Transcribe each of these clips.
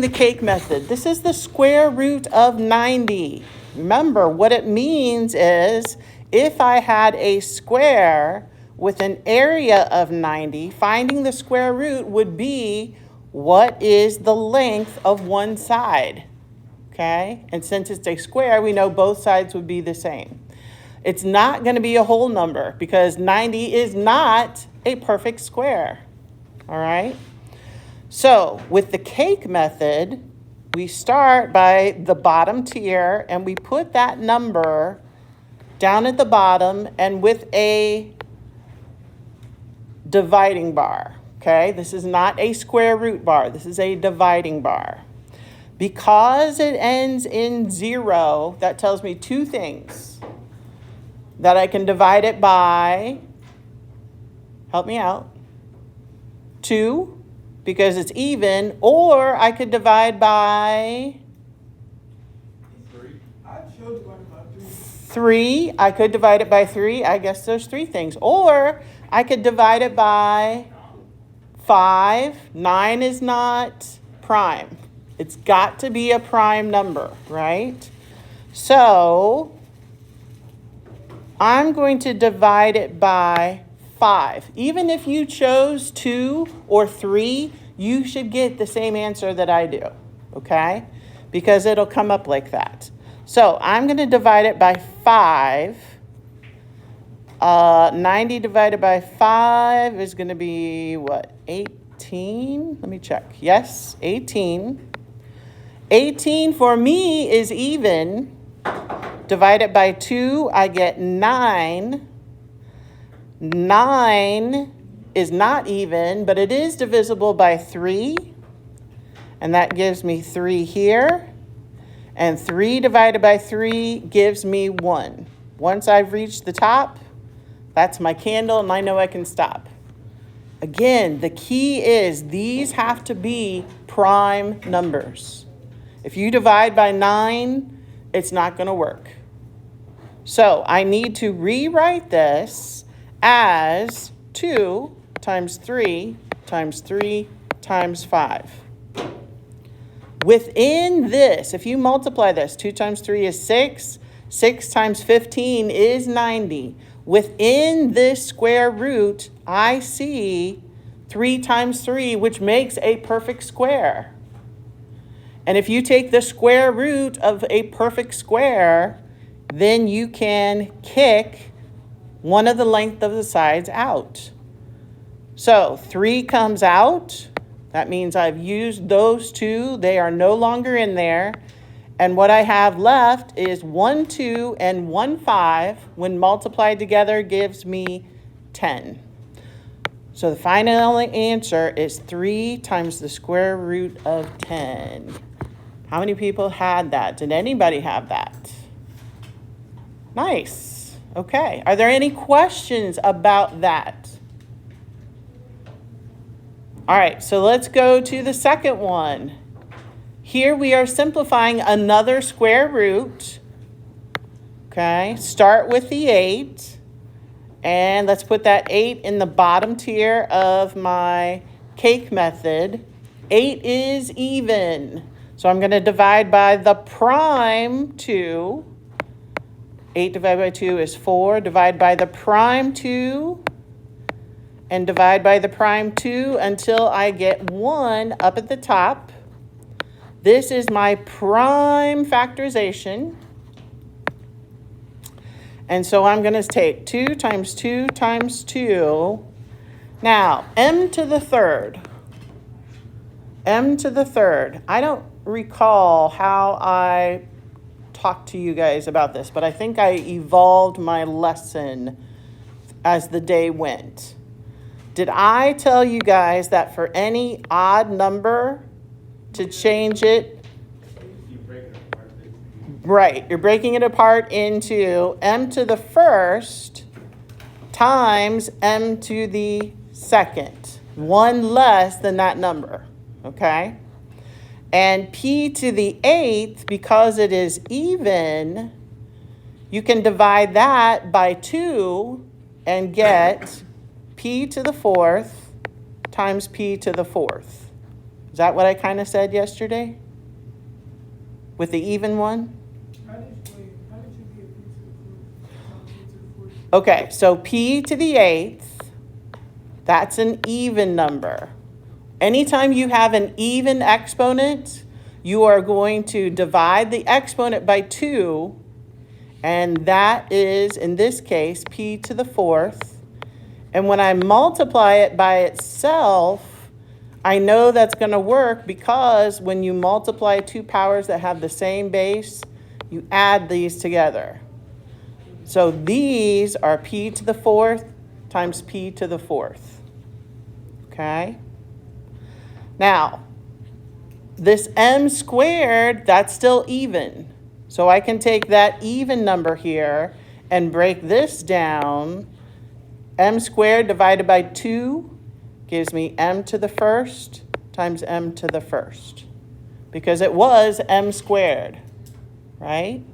The cake method. This is the square root of 90. Remember, what it means is if I had a square with an area of 90, finding the square root would be what is the length of one side. Okay? And since it's a square, we know both sides would be the same. It's not going to be a whole number because 90 is not a perfect square. All right? So with the cake method, we start by the bottom tier and we put that number down at the bottom and with a dividing bar. Okay, this is not a square root bar. This is a dividing bar. Because it ends in 0, that tells me two things. That I can divide it by, help me out, 2, because it's even, or I could divide by 3. I could divide it by 3. I guess there's 3 things. Or I could divide it by 5. 9 is not prime. It's got to be a prime number, right? So I'm going to divide it by 5. Even if you chose 2 or 3, you should get the same answer that I do, okay? Because it'll come up like that. So I'm going to divide it by 5. 90 divided by 5 is going to be, what, 18? Let me check. Yes, 18. 18 for me is even. Divided by 2, I get 9. 9 is not even, but it is divisible by 3. And that gives me 3 here. And 3 divided by 3 gives me 1. Once I've reached the top, that's my candle, and I know I can stop. Again, the key is these have to be prime numbers. If you divide by 9, it's not going to work. So I need to rewrite this as 2 times 3 times 3 times 5. Within this, if you multiply this, 2 times 3 is 6. 6 times 15 is 90. Within this square root, I see 3 times 3, which makes a perfect square. And if you take the square root of a perfect square, then you can kick one of the length of the sides out. So 3 comes out. That means I've used those 2. They are no longer in there. And what I have left is 1, 2, and 1, 5. When multiplied together gives me 10. So the final answer is 3 times the square root of 10. How many people had that? Did anybody have that? Nice. Okay. Are there any questions about that? All right, so let's go to the second one. Here we are simplifying another square root. Okay, start with the 8. And let's put that 8 in the bottom tier of my cake method. 8 is even. So I'm going to divide by the prime 2. 8 divided by 2 is 4. Divide by the prime 2. And divide by the prime 2 until I get 1 up at the top. This is my prime factorization. And so I'm going to take 2 times 2 times 2. Now, m to the third. M to the third. I don't recall how I talked to you guys about this, but I think I evolved my lesson as the day went. Did I tell you guys that for any odd number to change it? Right, you're breaking it apart into m to the first times m to the second. 1 less than that number, okay? And p to the 8th, because it is even, you can divide that by 2 and get p to the 4th times p to the 4th. Is that what I kind of said yesterday? With the even one? How did you get p to the fourth? Okay, so p to the 8th, that's an even number. Anytime you have an even exponent, you are going to divide the exponent by 2, and that is, in this case, p to the 4th. And when I multiply it by itself, I know that's going to work because when you multiply two powers that have the same base, you add these together. So these are p to the 4th times p to the 4th. Okay? Now, this m squared, that's still even. So I can take that even number here and break this down. M squared divided by 2 gives me m to the 1st times m to the 1st. Because it was m squared, right?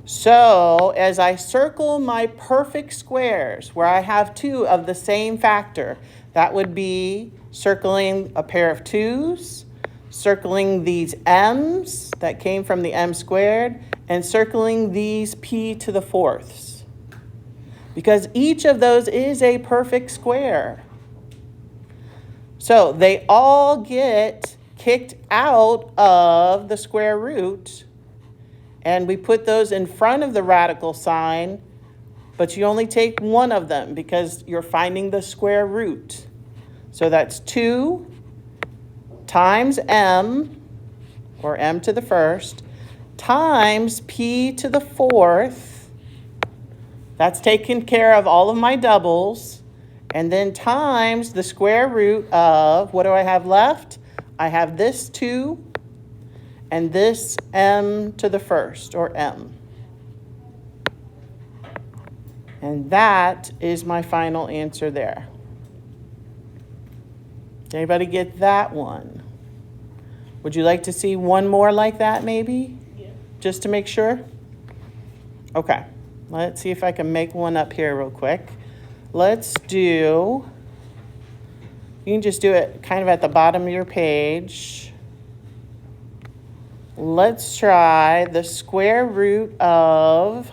So as I circle my perfect squares where I have 2 of the same factor, that would be circling a pair of 2's, circling these m's that came from the m squared, and circling these p to the 4ths. Because each of those is a perfect square. So they all get kicked out of the square root, and we put those in front of the radical sign, but you only take one of them because you're finding the square root. So that's 2 times m, or m to the 1st, times p to the 4th. That's taking care of all of my doubles. And then times the square root of, what do I have left? I have this 2 and this m to the 1st, or m. And that is my final answer there. Anybody get that one? Would you like to see one more like that maybe? Yeah. Just to make sure? Okay, let's see if I can make one up here real quick. Let's do, you can just do it kind of at the bottom of your page. Let's try the square root of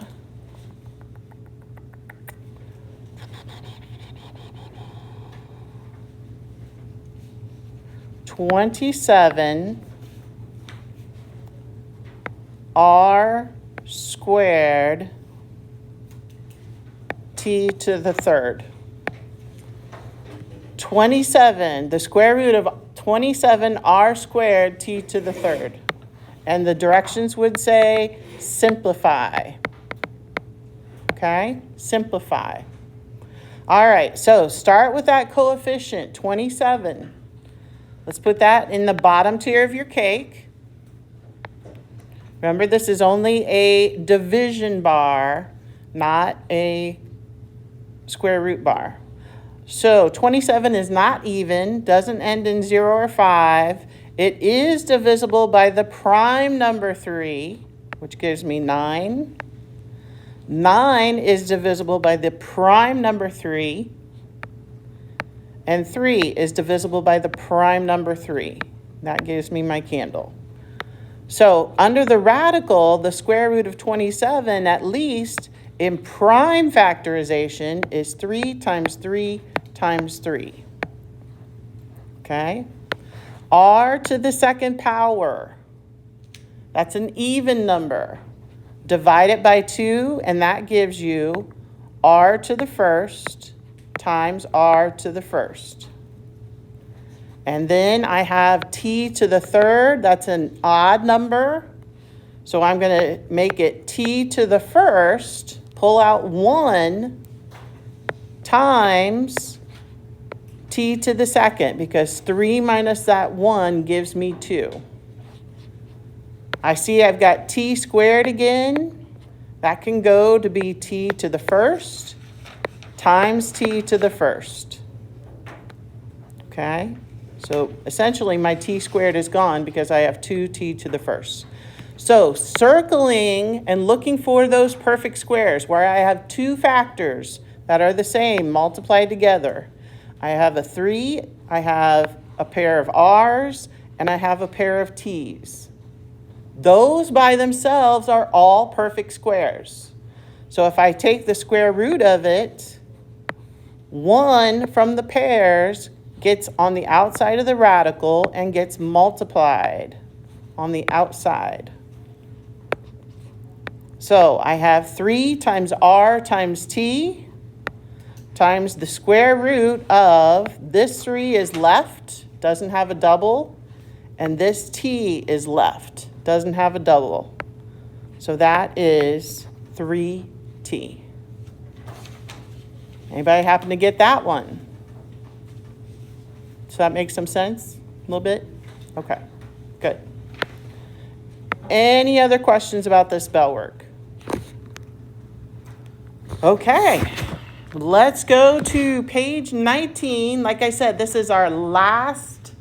27 r squared t to the 3rd. 27, the square root of 27 r squared t to the 3rd. And the directions would say simplify. Okay, simplify. All right, so start with that coefficient, 27. Let's put that in the bottom tier of your cake. Remember, this is only a division bar, not a square root bar. So 27 is not even, doesn't end in 0 or 5. It is divisible by the prime number 3, which gives me 9. 9 is divisible by the prime number 3. And 3 is divisible by the prime number 3. That gives me my candle. So under the radical, the square root of 27, at least in prime factorization, is 3 times 3 times 3. Okay? R to the 2nd power. That's an even number. Divide it by 2, and that gives you r to the 1st times r to the 1st. And then I have t to the 3rd. That's an odd number. So I'm going to make it t to the 1st, pull out 1, times t to the 2nd, because 3 minus that 1 gives me 2. I see I've got t squared again. That can go to be t to the 1st times t to the 1st. Okay? So essentially my t squared is gone because I have 2t to the 1st. So circling and looking for those perfect squares where I have two factors that are the same multiplied together. I have a 3, I have a pair of r's, and I have a pair of t's. Those by themselves are all perfect squares. So if I take the square root of it, 1 from the pairs gets on the outside of the radical and gets multiplied on the outside. So I have 3 times r times t times the square root of this 3 is left, doesn't have a double, and this t is left, doesn't have a double. So that is 3t. Anybody happen to get that one? Does that make some sense? A little bit? Okay, good. Any other questions about this bell work? Okay, let's go to page 19. Like I said, this is our last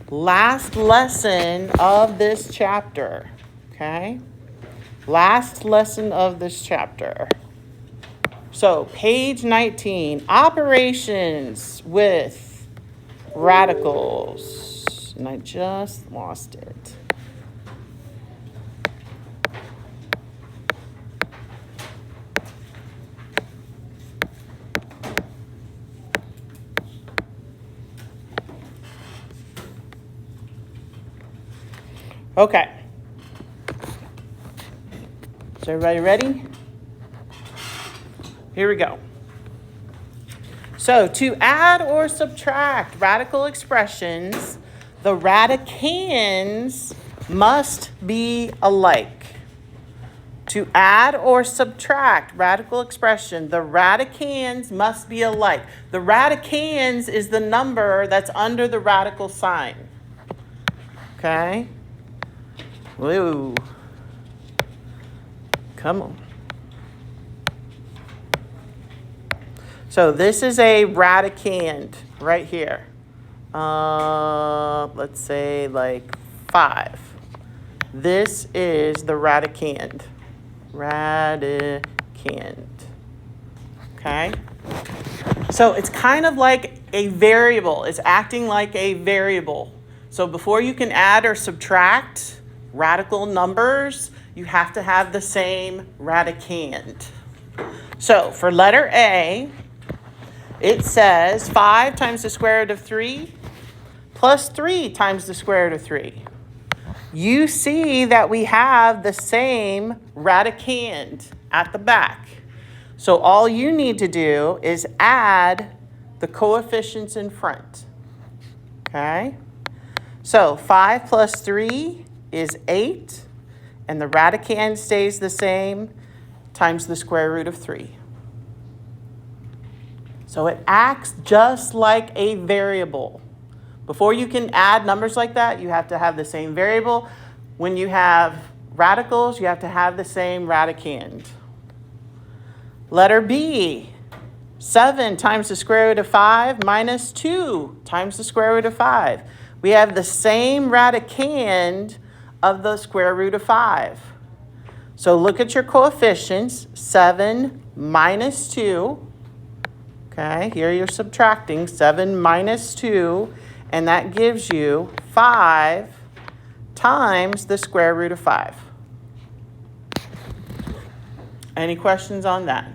lesson of this chapter, okay? Last lesson of this chapter. So, page 19, operations with radicals. And I just lost it. Okay. Is everybody ready? Here we go. So to add or subtract radical expressions, the radicands must be alike. To add or subtract radical expression, the radicands must be alike. The radicands is the number that's under the radical sign. Okay? Woo. Come on. So this is a radicand right here. Let's say like 5. This is the radicand. Radicand. Okay? So it's kind of like a variable. It's acting like a variable. So before you can add or subtract radical numbers, you have to have the same radicand. So for letter A, it says 5 times the square root of 3 plus 3 times the square root of 3. You see that we have the same radicand at the back. So all you need to do is add the coefficients in front. Okay? So 5 plus 3 is 8, and the radicand stays the same times the square root of 3. So it acts just like a variable. Before you can add numbers like that, you have to have the same variable. When you have radicals, you have to have the same radicand. Letter B, 7 times the square root of 5 minus 2 times the square root of 5. We have the same radicand of the square root of 5. So look at your coefficients, 7 minus 2. Okay, here you're subtracting 7 minus 2, and that gives you 5 times the square root of 5. Any questions on that?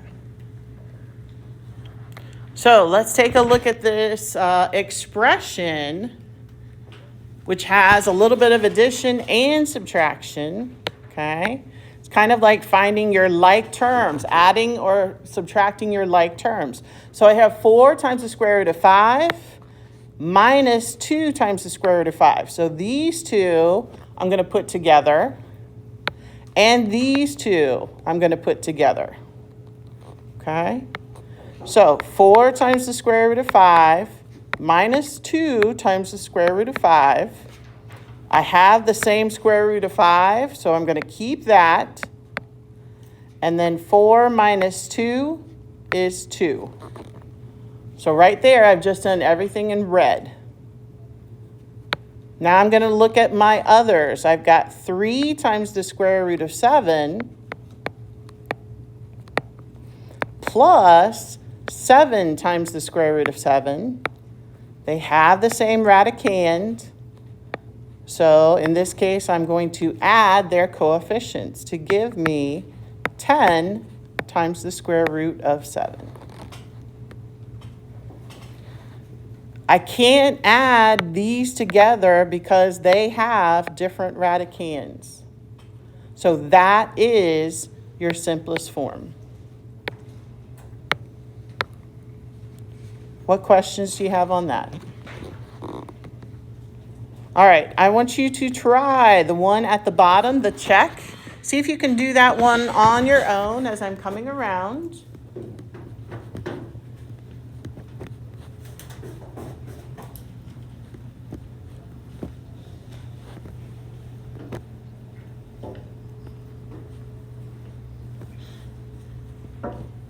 So let's take a look at this expression, which has a little bit of addition and subtraction. Okay, it's kind of like finding your like terms, adding or subtracting your like terms. So I have 4 times the square root of 5 minus 2 times the square root of 5. So these two I'm going to put together, and these two I'm going to put together. Okay? So 4 times the square root of 5 minus 2 times the square root of 5. I have the same square root of 5, so I'm going to keep that. And then 4 minus 2 is 2. So right there, I've just done everything in red. Now I'm going to look at my others. I've got 3 times the square root of 7 plus 7 times the square root of 7. They have the same radicand. So in this case, I'm going to add their coefficients to give me 10 times the square root of 7. I can't add these together because they have different radicands. So that is your simplest form. What questions do you have on that? All right, I want you to try the one at the bottom, the check. See if you can do that one on your own as I'm coming around.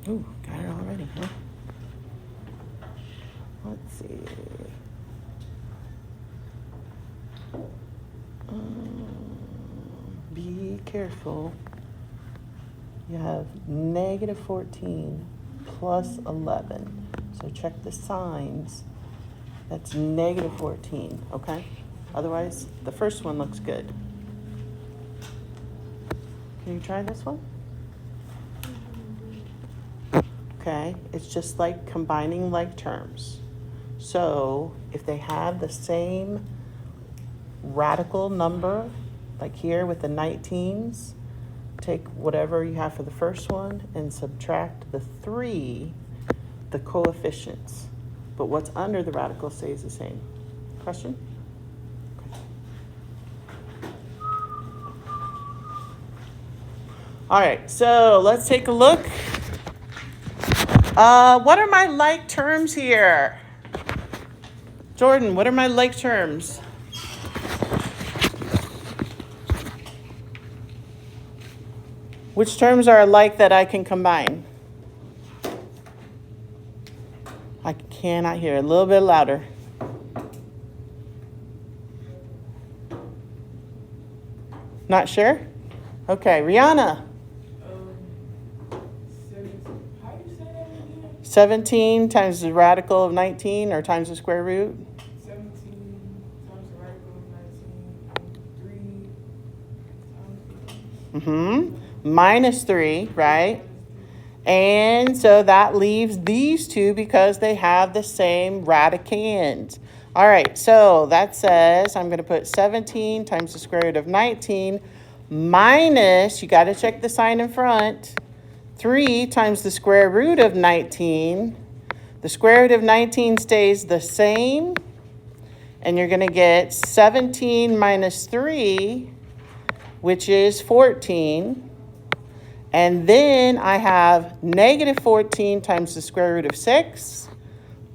Ooh, got it already, huh? Let's see. Be careful. You have negative 14 plus 11. So check the signs. That's negative 14, okay? Otherwise, the first one looks good. Can you try this one? Okay, it's just like combining like terms. So if they have the same radical number, like here with the 19s, take whatever you have for the first one and subtract the 3, the coefficients. But what's under the radical stays the same. Question? Okay. All right, so let's take a look. What are my like terms here? Jordan, what are my like terms? Which terms are alike that I can combine? I cannot hear. A little bit louder. Not sure? Okay, Rihanna. 17 times the radical of 19 or times the square root? 17 times the radical of 19 and 3 times Minus 3, right? And so that leaves these two because they have the same radicand. All right, so that says I'm going to put 17 times the square root of 19 minus, you got to check the sign in front, 3 times the square root of 19. The square root of 19 stays the same. And you're going to get 17 minus 3, which is 14. And then I have negative 14 times the square root of 6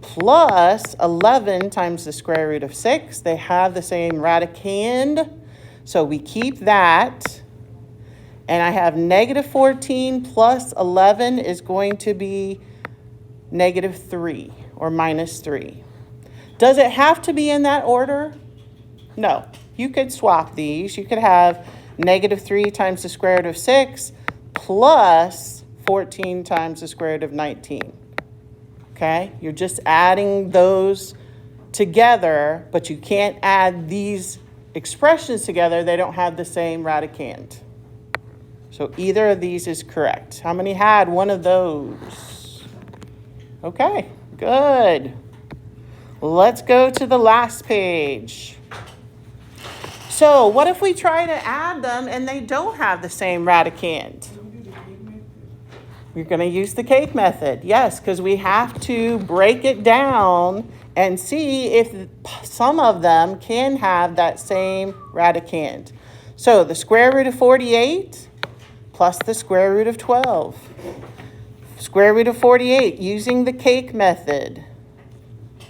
plus 11 times the square root of 6. They have the same radicand. So we keep that. And I have negative 14 plus 11 is going to be negative 3 or minus 3. Does it have to be in that order? No. You could swap these. You could have negative 3 times the square root of 6 plus 14 times the square root of 19. Okay? You're just adding those together, but you can't add these expressions together. They don't have the same radicand. So either of these is correct. How many had one of those? Okay, good. Let's go to the last page. So what if we try to add them and they don't have the same radicand? We're going to use the cake method. Yes, because we have to break it down and see if some of them can have that same radicand. So the square root of 48 plus the square root of 12. Square root of 48 using the cake method.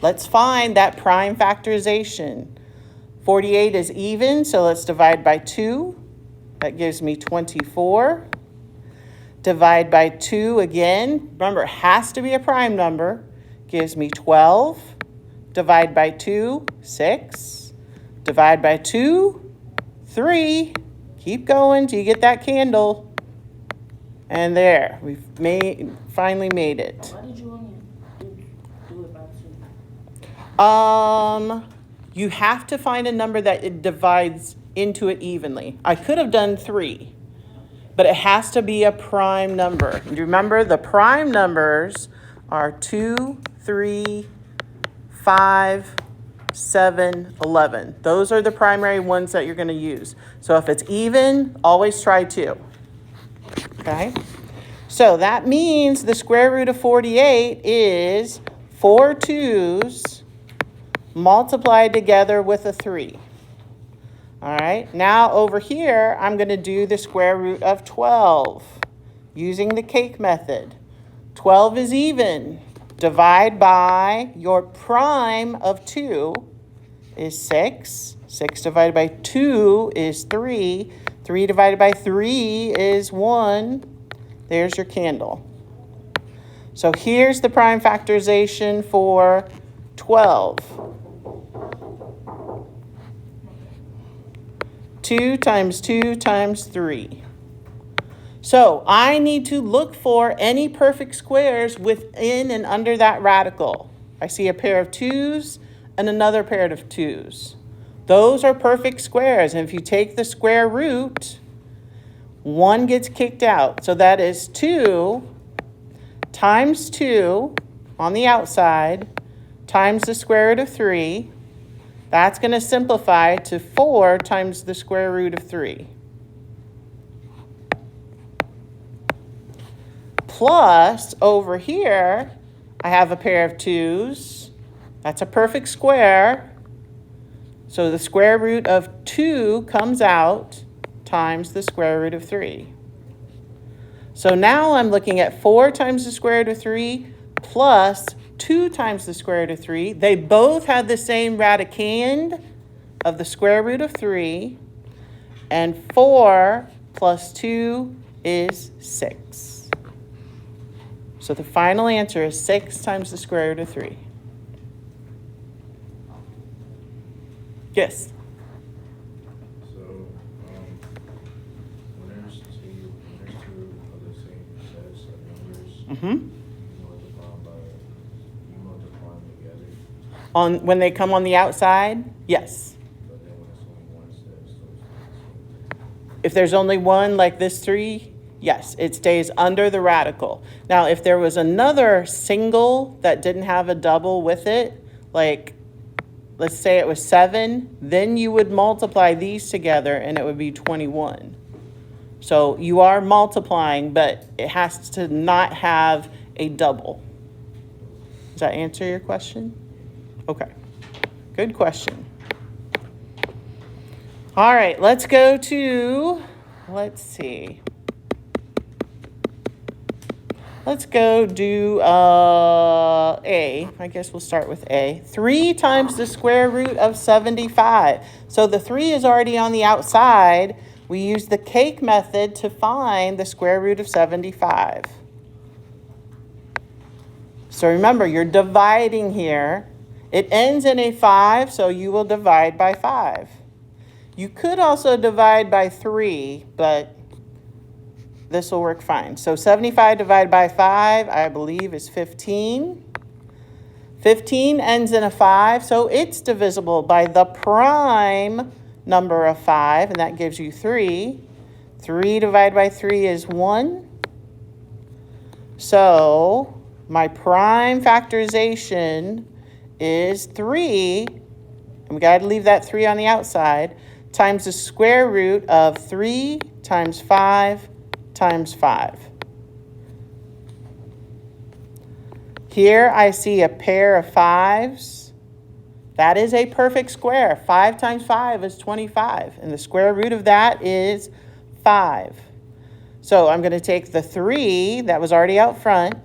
Let's find that prime factorization. 48 is even, so let's divide by 2. That gives me 24. Divide by 2 again. Remember, it has to be a prime number. Gives me 12. Divide by 2, 6. Divide by 2, 3. Keep going till you get that candle. And there, we've finally made it. Why did you only do it by 2? You have to find a number that it divides into it evenly. I could have done 3, but it has to be a prime number. And remember, the prime numbers are 2, 3, 5, 7, 11. Those are the primary ones that you're going to use. So if it's even, always try 2. Okay? So that means the square root of 48 is 4 2's multiplied together with a 3. All right, now over here, I'm going to do the square root of 12 using the cake method. 12 is even. Divide by your prime of 2 is 6. 6 divided by 2 is 3. 3 divided by 3 is 1. There's your candle. So here's the prime factorization for 12. 2 times 2 times 3. So I need to look for any perfect squares within and under that radical. I see a pair of 2's and another pair of 2's. Those are perfect squares. And if you take the square root, 1 gets kicked out. So that is 2 times 2 on the outside times the square root of 3. That's going to simplify to 4 times the square root of 3. Plus, over here, I have a pair of 2's. That's a perfect square. So the square root of 2 comes out times the square root of 3. So now I'm looking at 4 times the square root of 3 plus 2 times the square root of 3. They both had the same radicand of the square root of 3. And 4 plus 2 is 6. So the final answer is 6 times the square root of 3. Yes? So, when there's two of the same sets of numbers, Mm-hmm. you multiply them together, When they come on the outside, yes. but then when it's only one set, so it's not the same. If there's only one, like this 3, yes, it stays under the radical. Now, if there was another single that didn't have a double with it, like let's say it was 7, then you would multiply these together and it would be 21. So you are multiplying, but it has to not have a double. Does that answer your question? Okay, good question. All right, let's go to, let's see. Let's go do A. I guess we'll start with A. 3 times the square root of 75. So the 3 is already on the outside. We use the cake method to find the square root of 75. So remember, you're dividing here. It ends in a 5, so you will divide by 5. You could also divide by 3, but this will work fine. So 75 divided by 5, I believe, is 15. 15 ends in a 5, so it's divisible by the prime number of 5, and that gives you 3. 3 divided by 3 is 1. So my prime factorization is 3, and we got to leave that 3 on the outside, times the square root of 3 times 5 times 5. Here I see a pair of 5's. That is a perfect square. 5 times 5 is 25, and the square root of that is 5. So I'm going to take the 3 that was already out front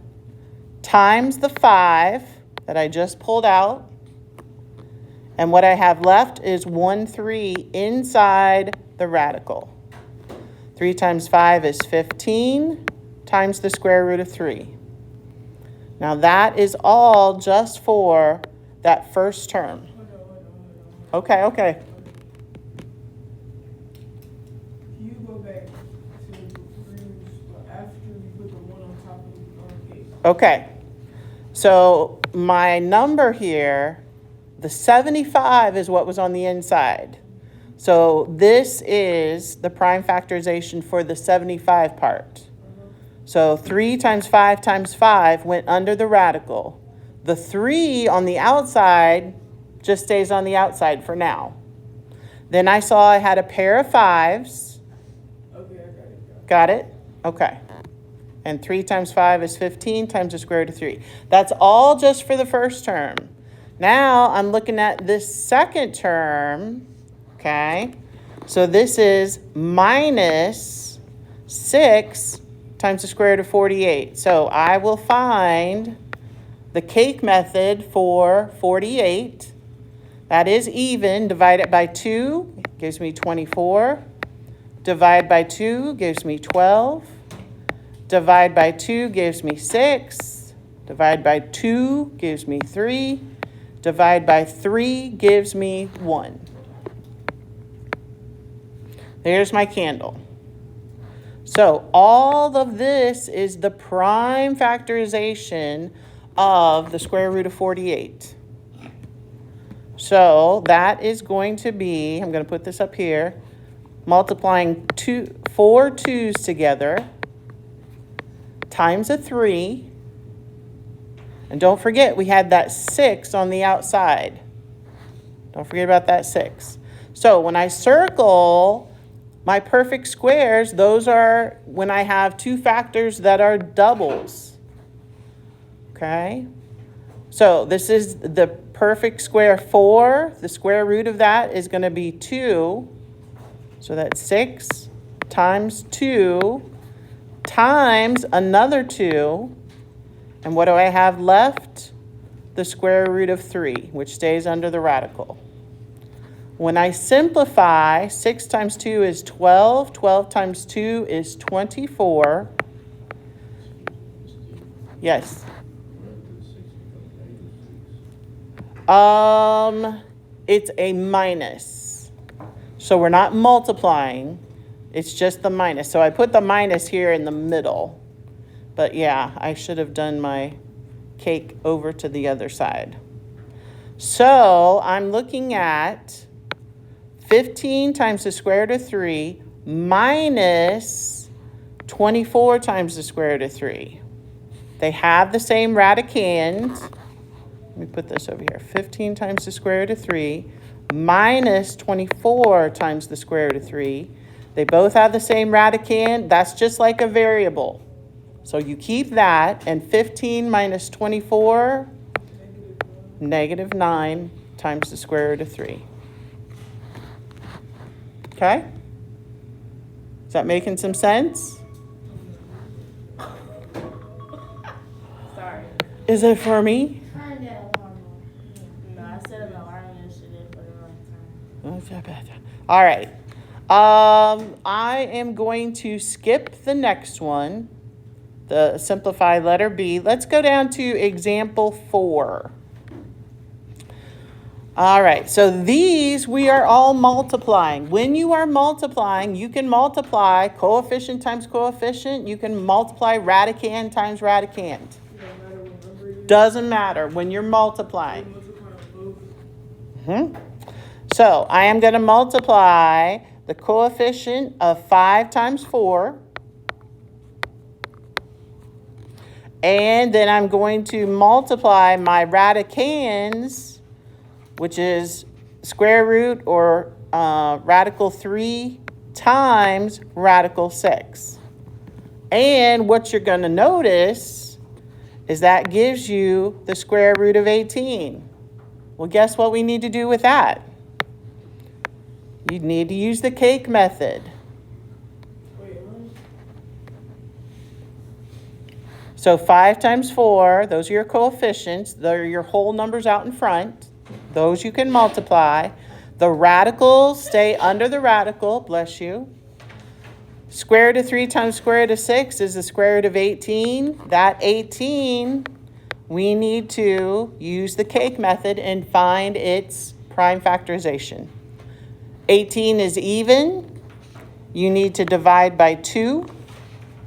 times the 5 that I just pulled out, and what I have left is 1 3 inside the radical. 3 times 5 is 15 times the square root of 3. Now that is all just for that first term. Okay. Can you go back to the after you put the 1 on top of the case? Okay. So my number here The 75 is what was on the inside. So this is the prime factorization for the 75 part. So 3 times 5 times 5 went under the radical. The 3 on the outside just stays on the outside for now. Then I saw I had a pair of 5s. Okay, I got it. Got it? Okay. And 3 times 5 is 15 times the square root of 3. That's all just for the first term. Now I'm looking at this second term, okay? So this is minus 6 times the square root of 48. So I will find the cake method for 48. That is even. Divide it by 2 gives me 24. Divide by 2 gives me 12. Divide by 2 gives me 6. Divide by 2 gives me 3. Divide by 3 gives me 1. There's my candle. So all of this is the prime factorization of the square root of 48. So that is going to be, I'm going to put this up here, multiplying 4 2's together times a 3. And don't forget, we had that 6 on the outside. Don't forget about that 6. So when I circle my perfect squares, those are when I have two factors that are doubles. Okay? So this is the perfect square 4. The square root of that is going to be 2. So that's 6 times 2 times another 2. And what do I have left? The square root of 3, which stays under the radical. When I simplify, 6 times 2 is 12. 12 times 2 is 24. Yes. It's a minus. So we're not multiplying. It's just the minus. So I put the minus here in the middle. But yeah, I should have done my cake over to the other side. So I'm looking at 15 times the square root of 3 minus 24 times the square root of 3. They have the same radicand. Let me put this over here. 15 times the square root of 3 minus 24 times the square root of 3. They both have the same radicand. That's just like a variable. So you keep that, and 15 minus 24, negative 9 times the square root of 3. Okay? Is that making some sense? Sorry. Is it for me? Find out no, I said I'm learning yesterday for the wrong time. All right. I am going to skip the next one, the simplified letter B. Let's go down to example 4. All right, so these we are all multiplying. When you are multiplying, you can multiply coefficient times coefficient. You can multiply radicand times radicand. Doesn't matter when you're multiplying. So I am going to multiply the coefficient of 5 times 4. And then I'm going to multiply my radicands, which is square root or radical 3 times radical 6. And what you're going to notice is that gives you the square root of 18. Well, guess what we need to do with that? You need to use the cake method. So 5 times 4, those are your coefficients. They're your whole numbers out in front. Those you can multiply. The radicals stay under the radical, bless you. Square root of 3 times square root of 6 is the square root of 18. That 18, we need to use the cake method and find its prime factorization. 18 is even. You need to divide by 2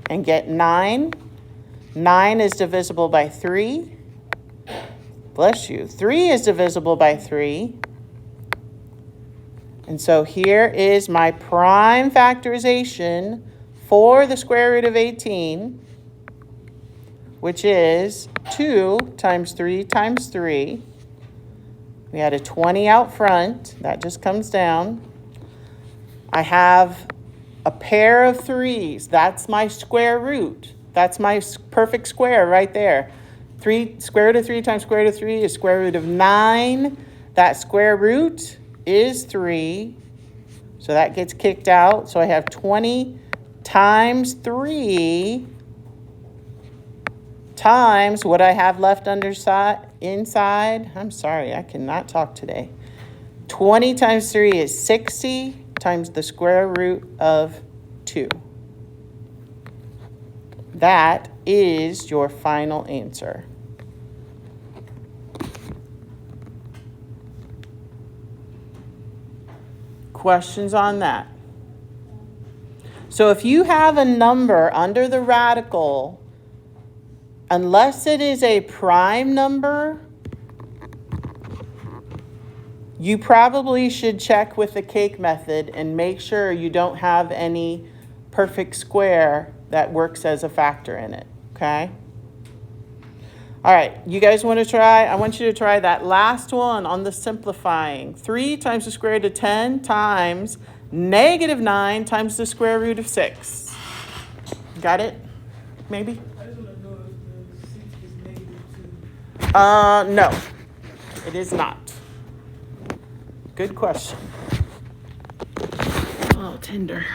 and get 9. 9 is divisible by 3. bless you, 3 is divisible by 3. And so here is my prime factorization for the square root of 18, which is 2 times 3 times 3. We had a 20 out front. That just comes down. I have a pair of 3s. That's my square root. That's my perfect square right there. 3 square root of 3 times square root of 3 is square root of 9. That square root is 3. So that gets kicked out. So I have 20 times 3 times what I have left inside. I'm sorry, I cannot talk today. 20 times 3 is 60 times the square root of 2. That is your final answer. Questions on that? So if you have a number under the radical, unless it is a prime number, you probably should check with the cake method and make sure you don't have any perfect square that works as a factor in it, okay? All right, you guys want to try? I want you to try that last one on the simplifying. 3 times the square root of 10 times -9 times the square root of 6. Got it? Maybe? I just wanna know if the 6 is -2. No, it is not. Good question. Oh, Tinder.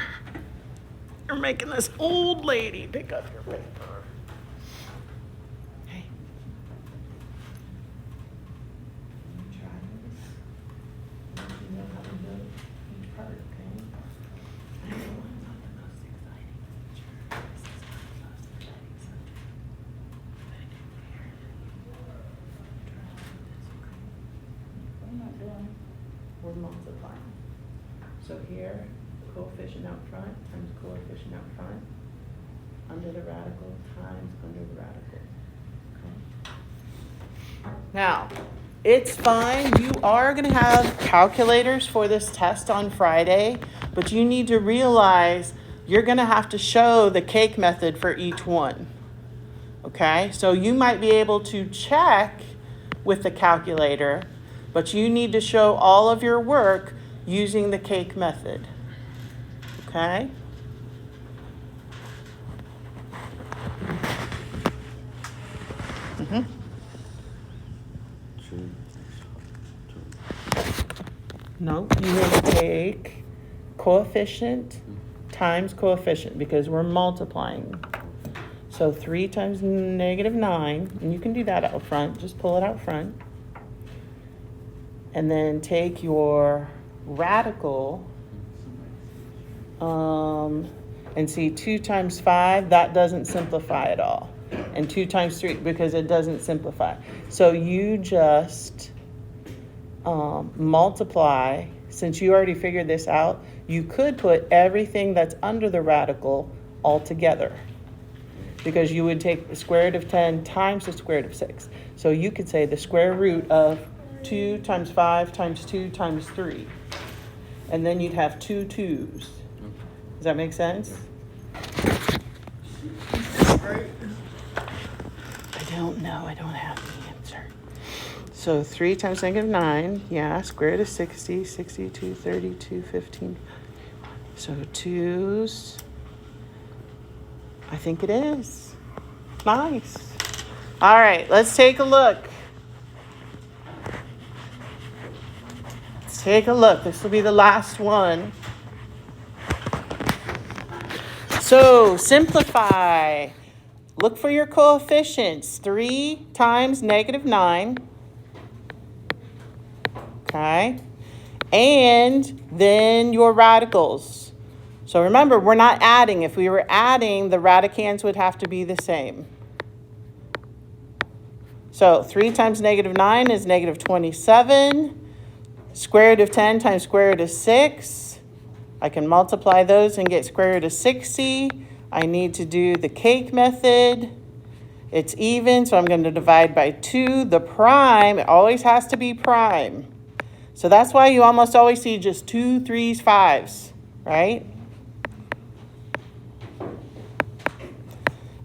You're making this old lady pick up your paper. Hey. You try this. You know how to do each part, okay? I know it's not the most exciting feature. This is not the most exciting subject. But it can be here. Try to do this, okay? What am I doing? We're multiplying. So here, coefficient out front times coefficient out front, under the radical times under the radical. Okay. Now, it's fine. You are going to have calculators for this test on Friday, but you need to realize you're going to have to show the cake method for each one. Okay? So you might be able to check with the calculator, but you need to show all of your work using the cake method. Okay? Mm-hmm. No, you need to take coefficient times coefficient because we're multiplying. So 3 times -9, and you can do that out front. Just pull it out front. And then take your radical, and see 2 times 5, that doesn't simplify at all. And 2 times 3, because it doesn't simplify. So you just multiply. Since you already figured this out, you could put everything that's under the radical all together. Because you would take the square root of 10 times the square root of 6. So you could say the square root of 2 times 5 times 2 times 3. And then you'd have 2 2's. Does that make sense? Right? I don't know. I don't have the answer. So 3 times -9, yeah, square root of 60, 62, 32, 15. So 2's. I think it is. Nice. All right, let's take a look. Let's take a look. This will be the last one. So simplify. Look for your coefficients. 3 times -9. Okay. And then your radicals. So remember, we're not adding. If we were adding, the radicands would have to be the same. So 3 times -9 is -27. Square root of 10 times square root of 6. I can multiply those and get square root of 60. I need to do the cake method. It's even, so I'm going to divide by 2. The prime, it always has to be prime. So that's why you almost always see just 2, 3s, 5s, right?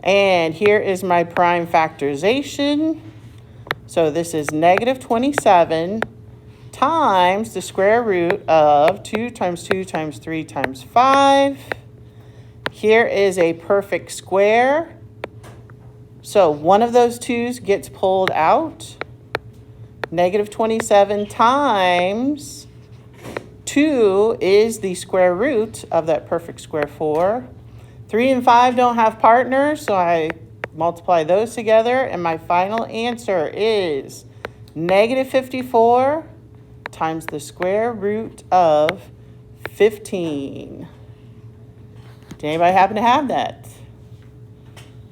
And here is my prime factorization. So this is negative 27 times the square root of 2 times 2 times 3 times 5. Here is a perfect square. So one of those 2's gets pulled out. Negative 27 times 2 is the square root of that perfect square 4. 3 and 5 don't have partners, so I multiply those together, and my final answer is negative 54 times the square root of 15. Did anybody happen to have that?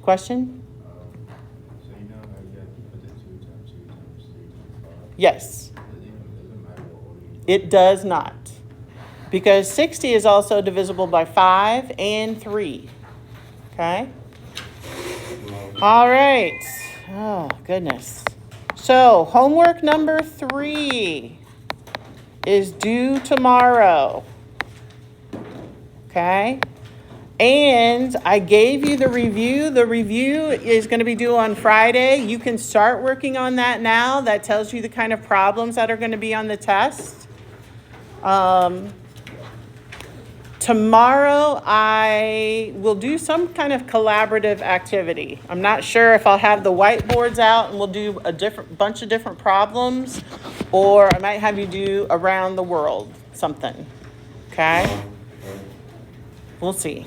Question? So you know how you have to put the 2 times 2 times 3 times 5? Yes, Doesn't matter what order you put. it does not. Because 60 is also divisible by 5 and 3. Okay? All right. Oh, goodness. So, homework number 3 is due tomorrow. Okay? And I gave you the review. The review is going to be due on Friday. You can start working on that now. That tells you the kind of problems that are going to be on the test. Tomorrow, I will do some kind of collaborative activity. I'm not sure if I'll have the whiteboards out and we'll do a bunch of different problems, or I might have you do around the world something. Okay? We'll see.